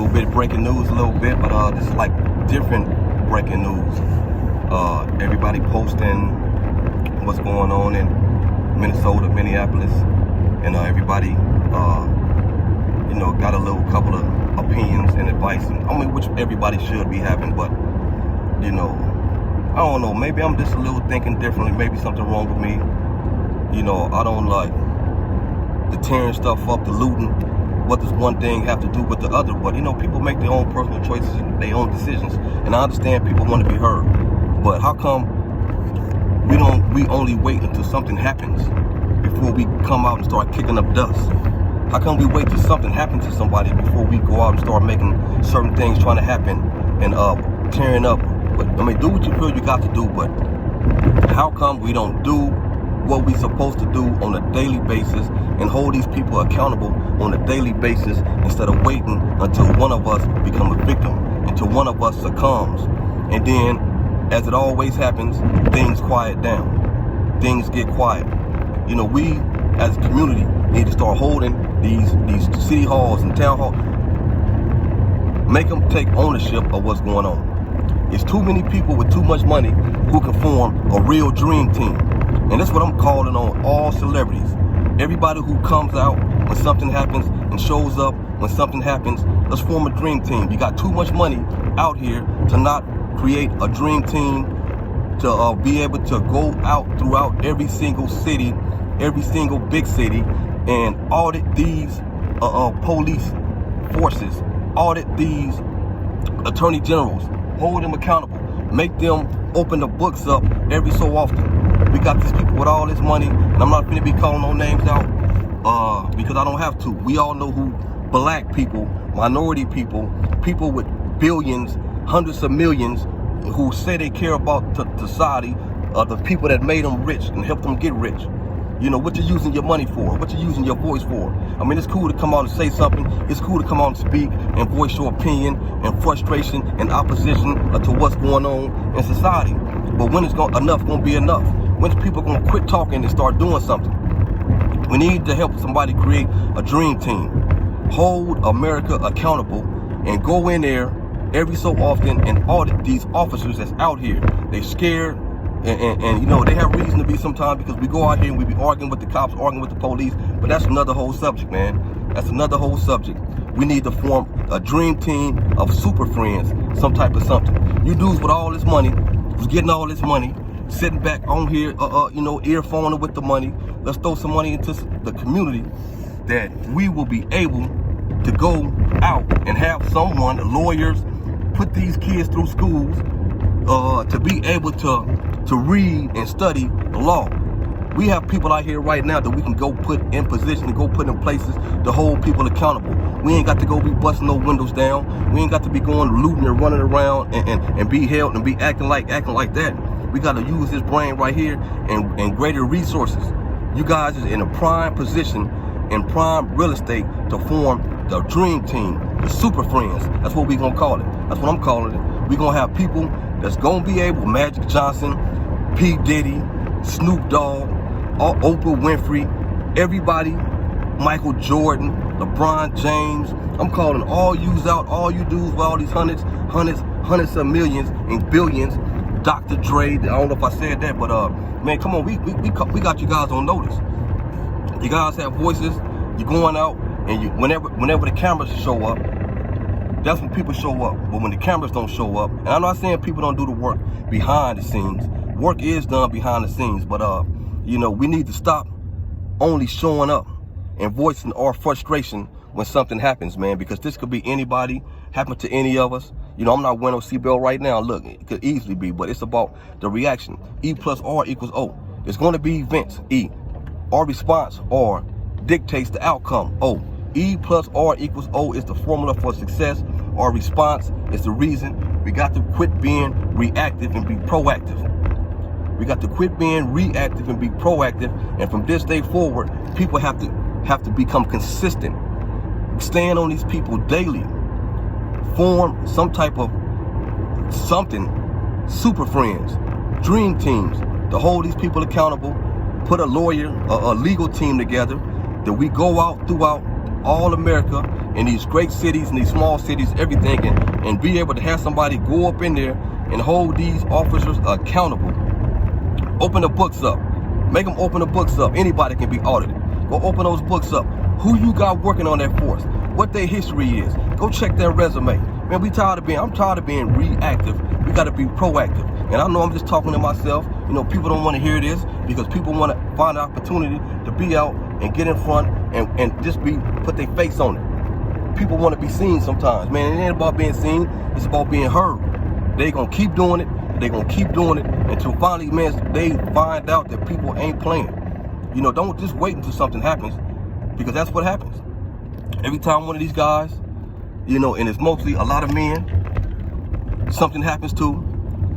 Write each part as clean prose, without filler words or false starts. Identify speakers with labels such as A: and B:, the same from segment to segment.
A: little bit breaking news, but this is like different breaking news. Everybody posting what's going on in Minnesota, Minneapolis, and everybody, got a little couple of opinions and advice, which everybody should be having, but, I don't know, maybe I'm just a little thinking differently, maybe something wrong with me. I don't like the tearing stuff up, the looting. What does one thing have to do with the other? But, people make their own personal choices and their own decisions, and I understand people want to be heard, but how come we only wait until something happens before we come out and start kicking up dust? How come we wait till something happens to somebody before we go out and start making certain things trying to happen and tearing up? But do what you feel you got to do, but how come we don't do what we supposed to do on a daily basis and hold these people accountable on a daily basis instead of waiting until one of us become a victim, until one of us succumbs, and then, as it always happens, things quiet down. Things get quiet. We as a community need to start holding these city halls and town halls. Make them take ownership of what's going on. It's too many people with too much money who can form a real dream team. And that's what I'm calling on all celebrities. Everybody who comes out when something happens and shows up when something happens, let's form a dream team. You got too much money out here to not create a dream team to be able to go out throughout every single city, every single big city, and audit these police forces, audit these attorney generals, hold them accountable, make them open the books up every so often. We got these people with all this money, and I'm not going to be calling no names out because I don't have to. We all know who black people, minority people, people with billions, hundreds of millions, who say they care about society, the people that made them rich and helped them get rich. What you're using your money for, what you're using your voice for. It's cool to come out and say something. It's cool to come out and speak and voice your opinion and frustration and opposition to what's going on in society. But when enough going to be enough? When's people going to quit talking and start doing something? We need to help somebody create a dream team. Hold America accountable and go in there every so often and audit these officers that's out here. They're scared and they have reason to be sometimes because we go out here and we be arguing with the cops, arguing with the police, but that's another whole subject, man. That's another whole subject. We need to form a dream team of super friends, some type of something. You dudes with all this money, who's getting all this money, sitting back on here, earphoning with the money. Let's throw some money into the community that we will be able to go out and have someone, lawyers, put these kids through schools to be able to read and study the law. We have people out here right now that we can go put in position, to go put in places to hold people accountable. We ain't got to go be busting no windows down. We ain't got to be going looting and running around and be held and be acting like that. We got to use this brain right here and greater resources. You guys is in a prime position, in prime real estate to form the dream team, the super friends. That's what we gonna call it. That's what I'm calling it. We gonna have people that's gonna be able, Magic Johnson, P. Diddy, Snoop Dogg, Oprah Winfrey, everybody, Michael Jordan, LeBron James. I'm calling all yous out, all you dudes with all these hundreds of millions and billions. Dr. Dre, I don't know if I said that, but man, come on, we got you guys on notice. You guys have voices. You're going out, and whenever the cameras show up, that's when people show up. But when the cameras don't show up, and I'm not saying people don't do the work behind the scenes. Work is done behind the scenes, but we need to stop only showing up and voicing our frustration when something happens, man, because this could be anybody, happen to any of us. I'm not wearing no seatbelt right now. Look, it could easily be, but it's about the reaction. E plus R equals O. It's going to be events, E. Our response, R, dictates the outcome, O. E plus R equals O is the formula for success. Our response is the reason. We got to quit being reactive and be proactive. We got to quit being reactive and be proactive. And from this day forward, people have to become consistent. Stand on these people daily. Form some type of something, super friends, dream teams to hold these people accountable. Put a lawyer, a legal team together that we go out throughout all America, in these great cities, in these small cities, everything, and be able to have somebody go up in there and hold these officers accountable. Open the books up. Make them open the books up. Anybody can be audited. Go open those books up. Who you got working on that force? What their history is. Go check their resume. Man, I'm tired of being reactive. We got to be proactive. And I know I'm just talking to myself. You know, people don't want to hear this because people want to find an opportunity to be out and get in front and just put their face on it. People want to be seen sometimes. Man, it ain't about being seen. It's about being heard. They going to keep doing it. They're going to keep doing it until finally, man, they find out that people ain't playing. You know, don't just wait until something happens, because that's what happens. Every time one of these guys, you know, and it's mostly a lot of men, something happens to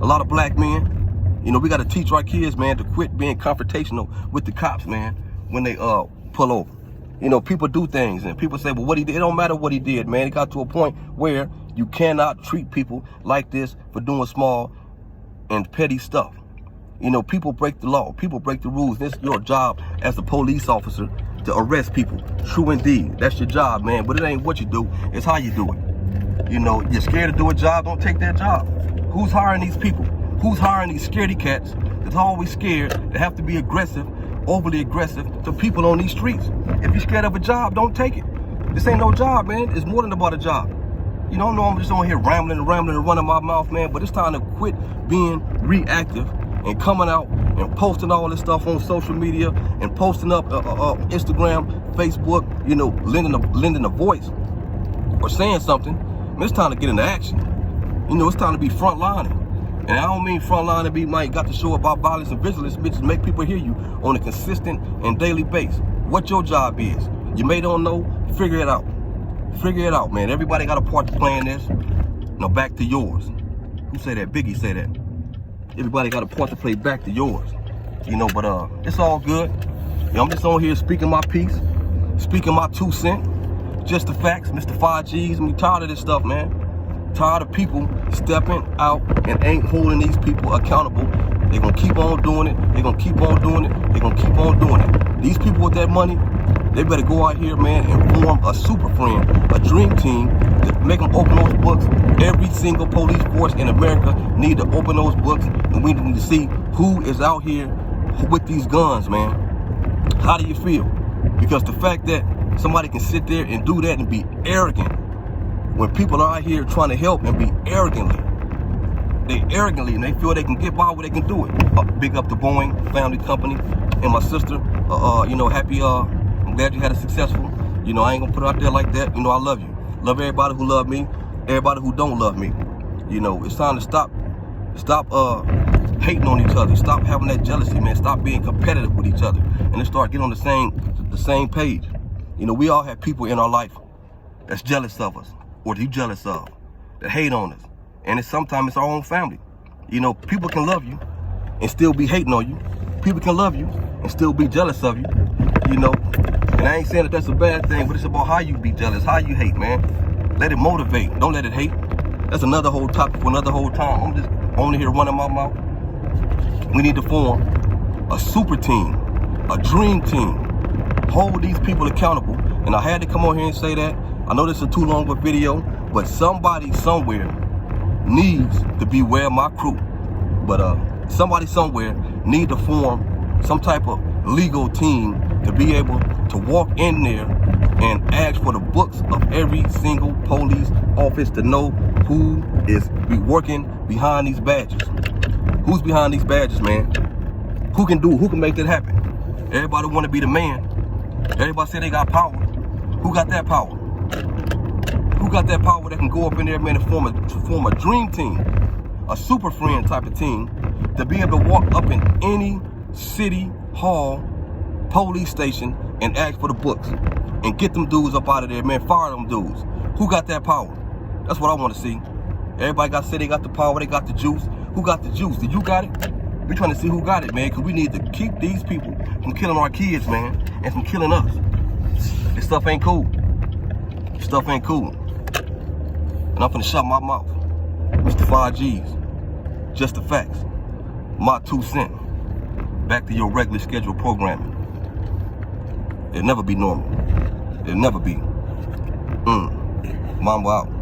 A: a lot of black men. You know, we got to teach our kids, man, to quit being confrontational with the cops, man, when they pull over. You know, people do things and people say, well, what he did, it don't matter what he did, man. It got to a point where you cannot treat people like this for doing small and petty stuff. You know, people break the law, people break the rules. It's your job as a police officer to arrest people. True indeed, that's your job, man. But it ain't what you do, it's how you do it. You know, you're scared to do a job, don't take that job. Who's hiring these people? Who's hiring these scaredy cats that's always scared to have to be aggressive, overly aggressive to people on these streets? If you're scared of a job, don't take it. This ain't no job, man. It's more than about a job. You know, I know I'm just on here rambling and running my mouth, man, but it's time to quit being reactive and coming out and posting all this stuff on social media and posting up Instagram, Facebook, you know, lending a voice or saying something. Man, it's time to get into action. You know, it's time to be frontlining. And I don't mean frontline to be Mike got to show about violence and vigilance, bitches, make people hear you on a consistent and daily basis. What your job is. You may don't know, figure it out. Figure it out, man. Everybody got a part to play in this. Now back to yours. Who said that? Biggie said that. Everybody got a part to play, back to yours. You know, but it's all good. You know, I'm just on here speaking my piece, speaking my 2 cents. Just the facts, Mr. 5Gs. I'm tired of this stuff, man. Tired of people stepping out and ain't holding these people accountable. They're gonna keep on doing it. They're gonna keep on doing it. They're gonna keep on doing it. These people with that money, they better go out here, man, and form a super friend, a dream team, to make them open those books. Every single police force in America need to open those books, and we need to see who is out here with these guns, man. How do you feel? Because the fact that somebody can sit there and do that and be arrogant, when people are out here trying to help and be arrogantly, and they feel they can get by where they can do it. Big up the Boeing family company and my sister. You know, happy. I'm glad you had a successful. You know, I ain't gonna put it out there like that. You know, I love you. Love everybody who love me. Everybody who don't love me. You know, it's time to stop hating on each other. Stop having that jealousy, man. Stop being competitive with each other, and then start getting on the same page. You know, we all have people in our life that's jealous of us, or that you jealous of, that hate on us. And sometimes it's our own family. You know, people can love you and still be hating on you. People can love you and still be jealous of you. You know, and I ain't saying that that's a bad thing, but it's about how you be jealous, how you hate, man. Let it motivate. Don't let it hate. That's another whole topic for another whole time. I'm just only here running my mouth. We need to form a super team, a dream team. Hold these people accountable. And I had to come on here and say that. I know this is too long of a video, but somebody somewhere needs to be where my crew. But somebody somewhere need to form some type of legal team to be able to walk in there and ask for the books of every single police office to know who is working behind these badges. Who's behind these badges, man? Who can make that happen? Everybody want to be the man. Everybody say they got power. Who got that power? Who got that power that can go up in there, man, and form a dream team, a super friend type of team, to be able to walk up in any city hall, police station, and ask for the books and get them dudes up out of there, man. Fire them dudes. Who got that power? That's what I want to see. Everybody got to say they got the power, they got the juice. Who got the juice? Did you got it? We're trying to see who got it, man, because we need to keep these people from killing our kids, man, and from killing us. This stuff ain't cool. This stuff ain't cool. And I'm finna shut my mouth. Mr. 5Gs. Just the facts. My 2 cents. Back to your regularly scheduled programming. It'll never be normal. It'll never be. Mambo out.